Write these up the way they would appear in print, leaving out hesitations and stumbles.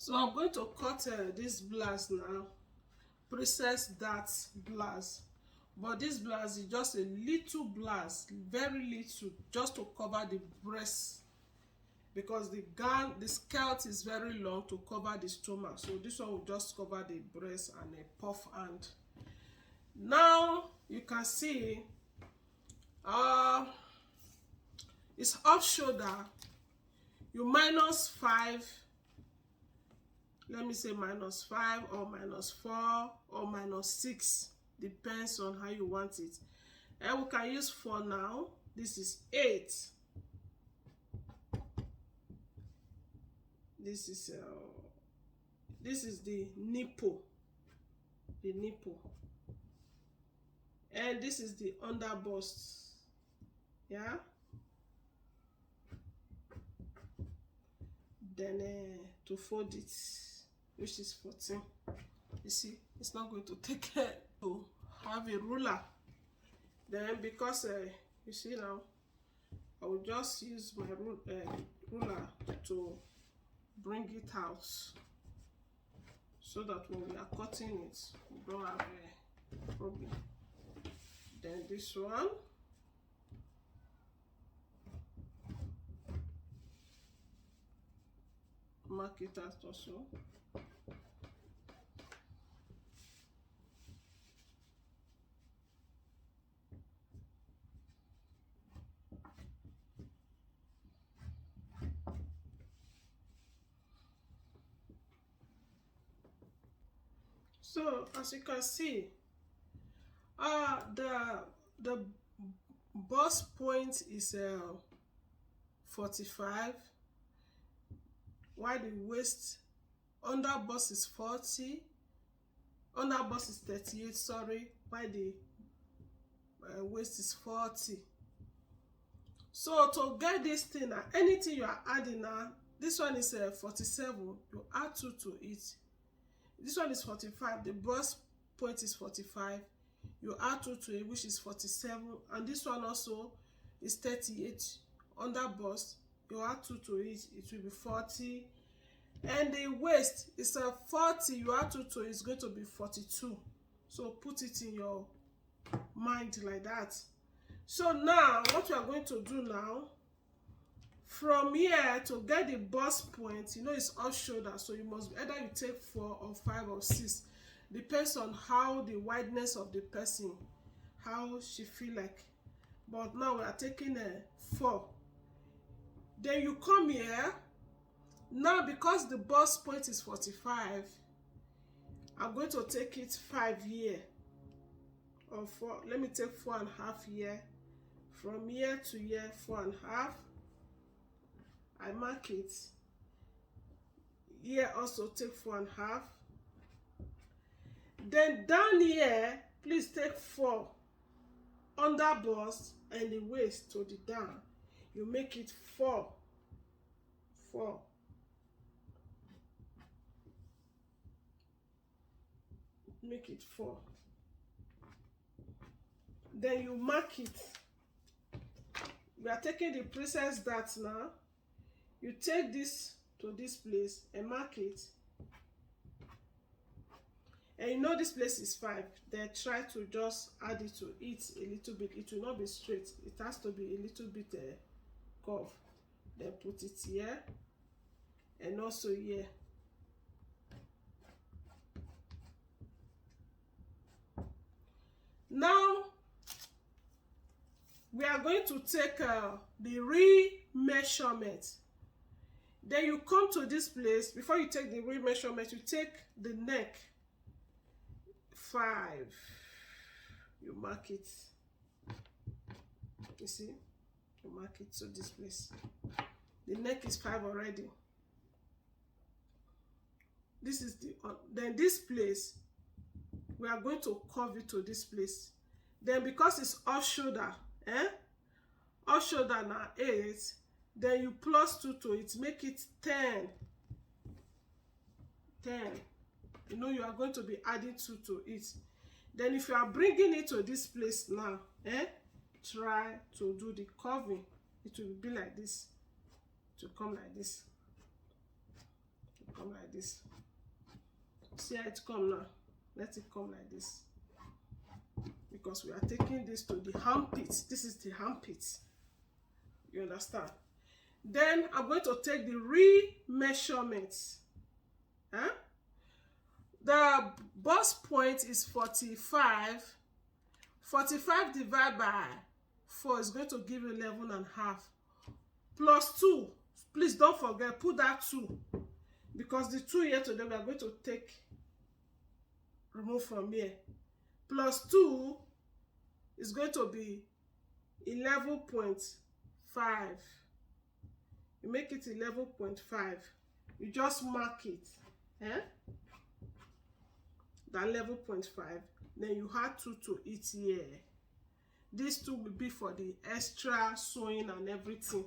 So I'm going to cut this blouse now, princess dart blouse, but this blouse is just a little blouse, very little, just to cover the breast, because the gown, the skirt is very long to cover the stomach. So this one will just cover the breast and a puff hand. Now you can see it's off shoulder. You -5, let me say -5 or -4 or -6, depends on how you want it. And we can use 4 now. This is 8. This is the nipple, and this is the under bust. Yeah, then to fold it, which is 14. You see, it's not going to take care to have a ruler. Then because you see now, I will just use my ruler to bring it out, so that when we are cutting it, we don't have a problem. Then this one, mark it out also. So as you can see, the bust point is 45, while the waist under bust is 40, under bust is 38, sorry, while the waist is 40. So to get this thing, anything you are adding now, this one is 47, you add 2 to it. This one is 45, the bust point is 45, you add 2 to it, which is 47, and this one also is 38, under bust, you add 2 to it, it will be 40, and the waist is 40, you add 2 to it, it's going to be 42. So put it in your mind like that. So now what we are going to do now, from here to get the bust point, you know it's off shoulder, so you must either you take 4 or 5 or 6, depends on how the wideness of the person, how she feel like. But now we are taking 4. Then you come here. Now because the bust point is 45, I'm going to take it 5 here, or 4. Let me take 4.5 here. From here to here, 4.5. I mark it. Here also take 4.5. Then down here, please take 4 under bust and the waist to the down. You make it 4. Make it 4. Then you mark it. We are taking the princess dart now. You take this to this place and mark it. And you know this place is 5. Then try to just add it to it a little bit. It will not be straight. It has to be a little bit curved. Then put it here and also here. Now we are going to take the re-measurement. Then you come to this place. Before you take the re-measurement, you take the neck 5. You mark it. You see, you mark it to this place. The neck is 5 already. This is the then this place we are going to curve it to this place. Then because it's off shoulder, off shoulder now 8, then you plus 2 to it, make it 10. You know you are going to be adding 2 to it. Then if you are bringing it to this place now, try to do the curving. It will be like this, to come like this, come like this. See how it come now? Let it come like this, because we are taking this to the armpit. This is the armpit, you understand? Then I'm going to take the re-measurements. The bust point is 45. 45 divided by 4 is going to give you 11.5. Plus 2. Please don't forget, put that 2. Because the 2 here today we are going to remove from here. Plus 2 is going to be 11.5. You make it 11.5. You just mark it. That 11.5. Then you add 2 to it here. These 2 will be for the extra sewing and everything.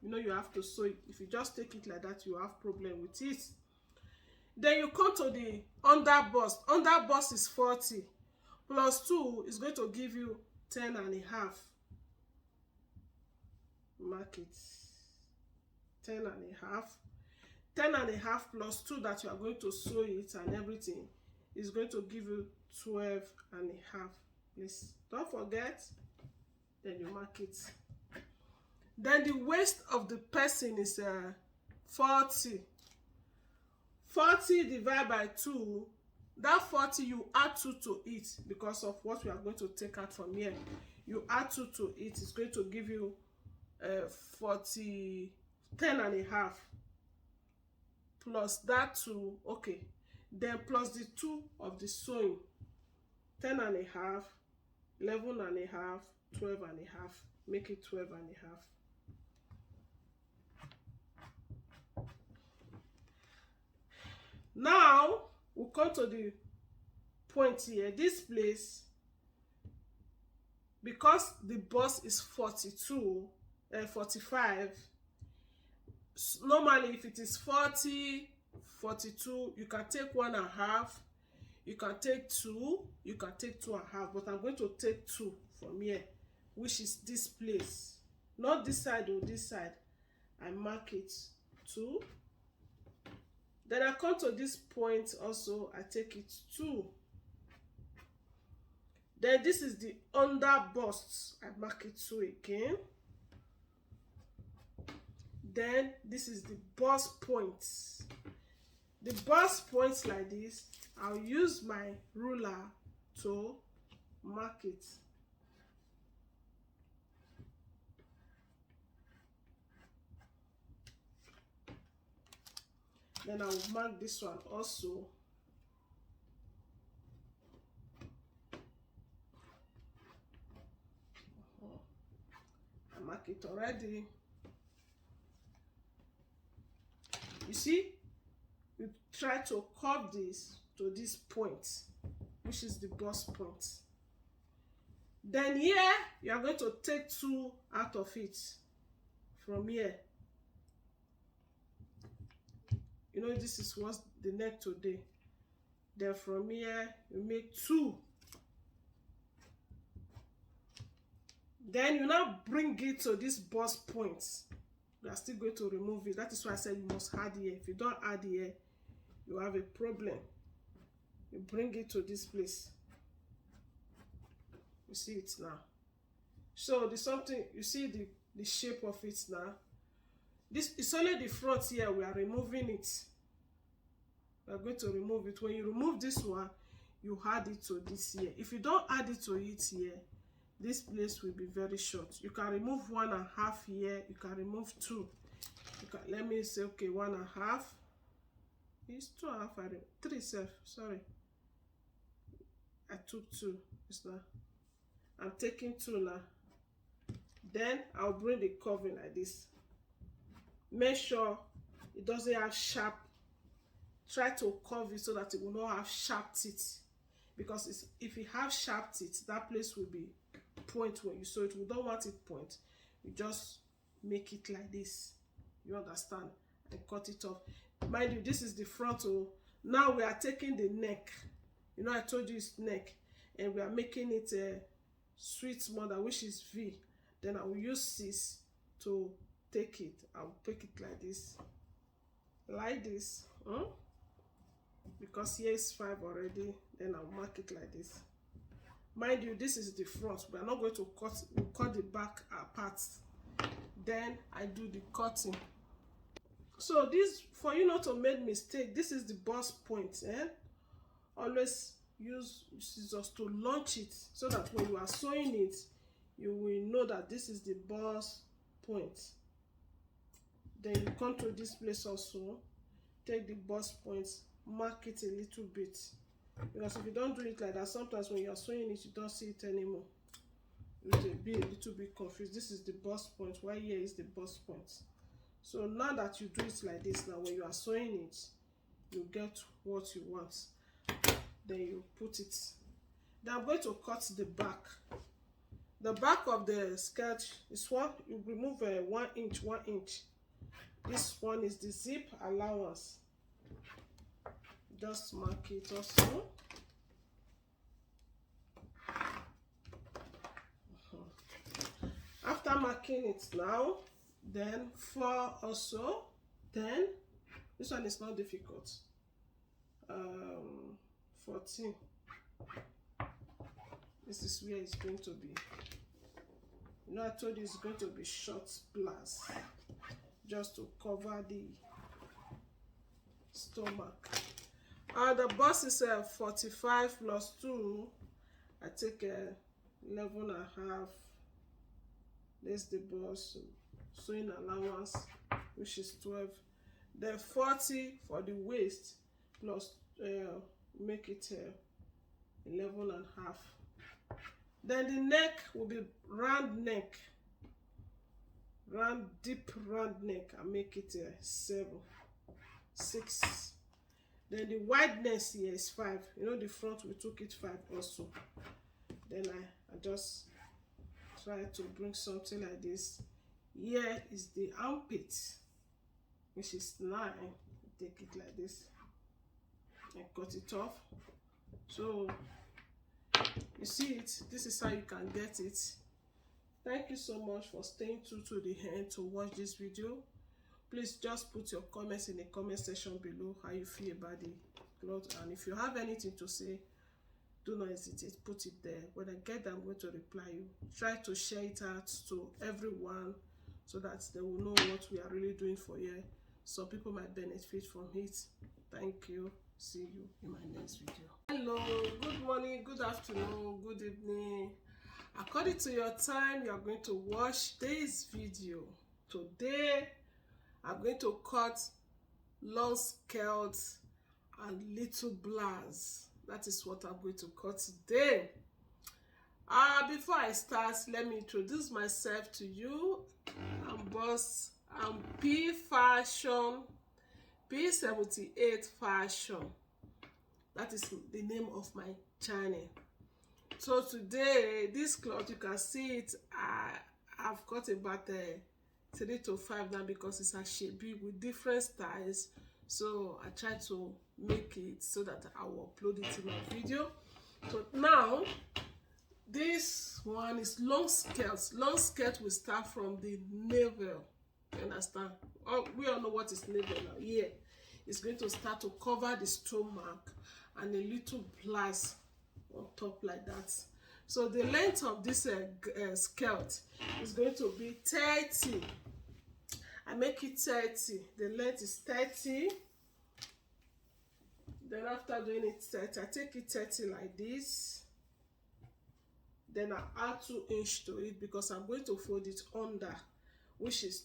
You know you have to sew it. If you just take it like that, you have problem with it. Then you come to the under bust. Under bust is 40. Plus 2 is going to give you 10.5. Mark it. 10.5. 10.5 plus 2 that you are going to sew it and everything is going to give you 12.5. Please don't forget. Then you mark it. Then the waist of the person is 40. 40 divided by 2. That 40 you add 2 to it because of what we are going to take out from here. You add 2 to it. It's going to give you 10.5. Plus that 2. Okay. Then plus the 2 of the sewing. 10.5, 11.5, 12.5. Make it 12.5. Now we'll come to the point here. This place, because the bust is 45. Normally, if it is 40, 42, you can take 1.5. You can take 2. You can take 2.5. But I'm going to take 2 from here, which is this place, not this side or this side. I mark it 2. Then I come to this point also, I take it 2. Then this is the under bust, I mark it 2 again. Then this is the bust point. The bust points like this, I'll use my ruler to mark it. Then I will mark this one also. I mark it already. You see, you try to curve this to this point, which is the bust point. Then here, you are going to take 2 out of it from here. You know, this is what's the neck today. Then from here, you make 2. Then you now bring it to this bust point. You are still going to remove it. That is why I said you must add here. If you don't add here, you have a problem. You bring it to this place. You see it now. So the something, you see the shape of it now. This is only the front here. We are removing it. We are going to remove it. When you remove this one, you add it to this here. If you don't add it to it here, this place will be very short. You can remove 1.5 here. You can remove 2. You can, let me say, okay, 1.5. It's 2.5. 3 self. Sorry, I took 2. It's not. I'm taking 2 now. Then I'll bring the curving like this. Make sure it doesn't have sharp. Try to curve it so that it will not have sharp teeth. Because if it have sharp teeth, that place will be point when you sew it. We don't want it point. You just make it like this. You understand? And cut it off. Mind you, this is the frontal. Now we are taking the neck. You know, I told you it's neck. And we are making it a sweet mother, which is V. Then I will use this to take it. I'll take it like this. Like this. because here is 5 already. Then I'll mark it like this. Mind you, this is the front. We are not going to cut the back apart. Then I do the cutting. So this, for you not to make mistake, this is the bust point. Always use scissors to launch it, so that when you are sewing it, you will know that this is the bust point. Then you come to this place also, take the bust point, mark it a little bit, because if you don't do it like that, sometimes when you are sewing it, you don't see it anymore. You will be a little bit confused. This is the bust point, while here is the bust point. So now that you do it like this, now when you are sewing it, you get what you want. Then you put it. Then I'm going to cut the back. The back of the skirt is what you remove 1 inch, 1 inch. This one is the zip allowance. Just mark it also. After marking it now, then 4 also, 10. This one is not difficult. 14. This is where it's going to be. You know, I told you it's going to be short blouse, just to cover the stomach. The bust is 45 plus 2. I take 11 and a half. There's the bust, sewing allowance, which is 12. Then 40 for the waist, plus make it 11 and a half. Then the neck will be round neck, deep round neck. I make it 7, 6. Then the wideness here is 5. You know, the front we took it 5 also. Then I just try to bring something like this. Here is the armpit, which is 9. Take it like this and cut it off. So you see it. This is how you can get it. Thank you so much for staying true to the end to watch this video. Please just put your comments in the comment section below, how you feel about the cloth, and if you have anything to say, do not hesitate, put it there. When I get there, I'm going to reply you. Try to share it out to everyone, so that they will know what we are really doing for you. So people might benefit from it. Thank you. See you in my next video. Hello, good morning, good afternoon, good evening. According to your time, you are going to watch this video. Today, I'm going to cut long skirt and little blouse. That is what I'm going to cut today. Before I start, let me introduce myself to you. I'm Boss. I'm P Fashion, P78 Fashion. That is the name of my channel. So today, this cloth, you can see it. I've cut about 3 to 5 now, because it's a shape with different styles. So I try to make it so that I will upload it in my video. So now, this one is long skirt. Long skirt will start from the navel. You understand? We all know what is navel now. Here, it's going to start to cover the stomach and a little blouse on top like that. So the length of this skirt is going to be 30. I make it 30. The length is 30. Then after doing it 30, I take it 30 like this. Then I add 2 inches to it, because I'm going to fold it under, which is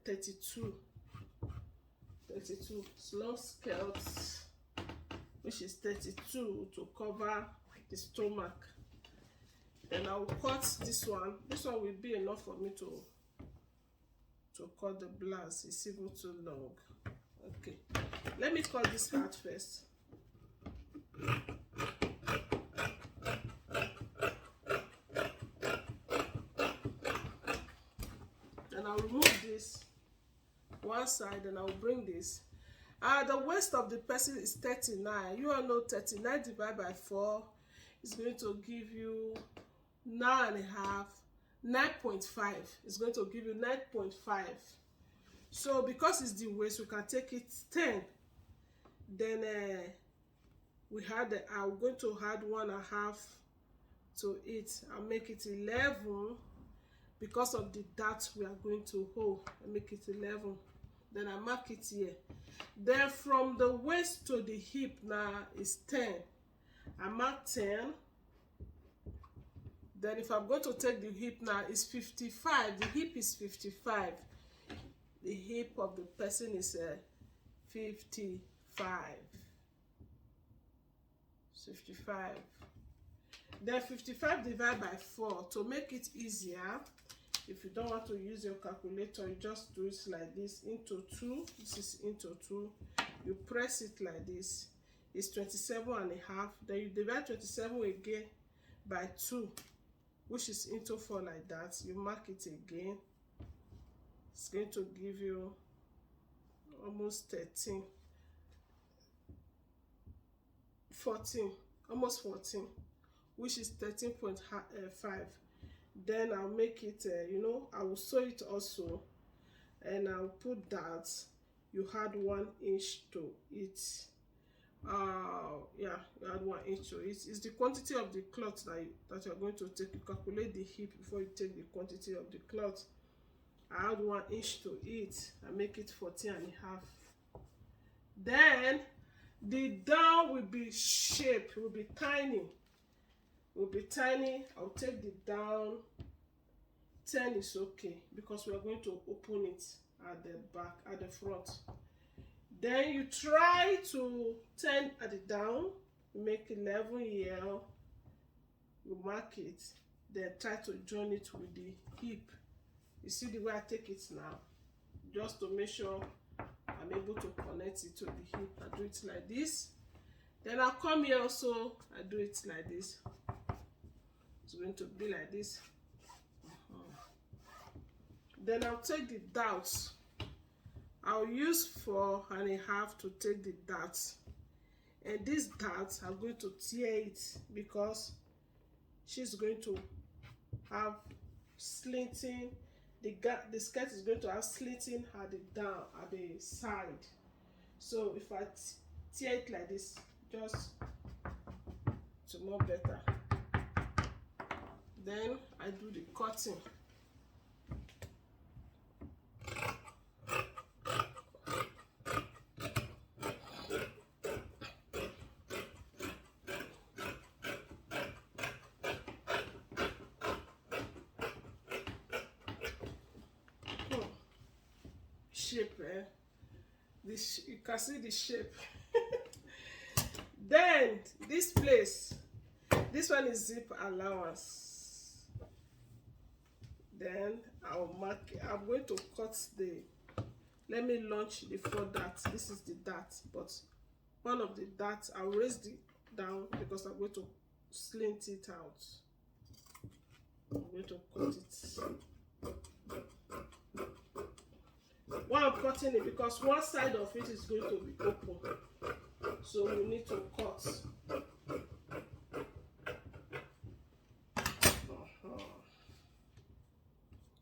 32. 32 long skirt, which is 32, to cover the stomach. Then I will cut this one. This one will be enough for me to cut the blouse. It's even too long. Okay, let me cut this part first. Then I'll remove this one side, and I'll bring this. The waist of the person is 39. You all know 39 divided by 4 is going to give you 9.5. 9.5. It's going to give you 9.5. So because it's the waist, you can take it 10. Then I'm going to add 1.5 to it. I'll make it 11 because of the dart we are going to hold. I make it 11. Then I mark it here. Then from the waist to the hip now is 10. I mark 10. Then if I'm going to take the hip now, it's 55. The hip is 55. The hip of the person is 55. 55. Then 55 divided by 4. To make it easier, if you don't want to use your calculator, you just do it like this, into 2. This is into 2. You press it like this. It's 27.5. Then you divide 27 again by 2, which is into 4 like that. You mark it again. It's going to give you almost 13. 14. Almost 14. Which is 13.5. Then I'll make it, I will sew it also, and I'll put that you had 1 inch to it. Yeah, you add 1 inch to it. It's the quantity of the cloth that you're going to take. You calculate the hip before you take the quantity of the cloth. I add 1 inch to it. I make it 14.5. Then the down will be shaped, will be tiny. Will be tiny. I'll take the down. 10 is okay because we are going to open it at the back, at the front. Then you try to 10 at the down. You make 11 here. You mark it. Then try to join it with the hip. You see the way I take it now, just to make sure I'm able to connect it to the hip. I do it like this. Then I'll come here also. I do it like this. It's going to be like this. Then I'll take the darts. I'll use 4.5 to take the darts. And this dart, I'm going to tear it because she's going to have slinting. The skirt is going to have slinting at the side. So if I tear it like this, just to more better. Then I do the cutting. Shape, you can see the shape. Then this place, this one is zip allowance. Then I'll mark it. I'm going to cut let me launch the 4 darts. This is the dart, but one of the darts I'll raise it down because I'm going to slint it out. I'm going to cut it. Why I'm cutting it, because one side of it is going to be open, so we need to cut.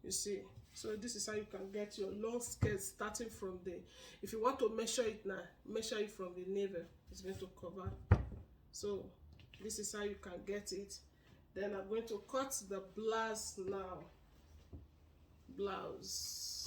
You see, so this is how you can get your long skirt starting from the, if you want to measure it now, measure it from the navel. It's going to cover. So this is how you can get it. Then I'm going to cut the blouse now. Blouse.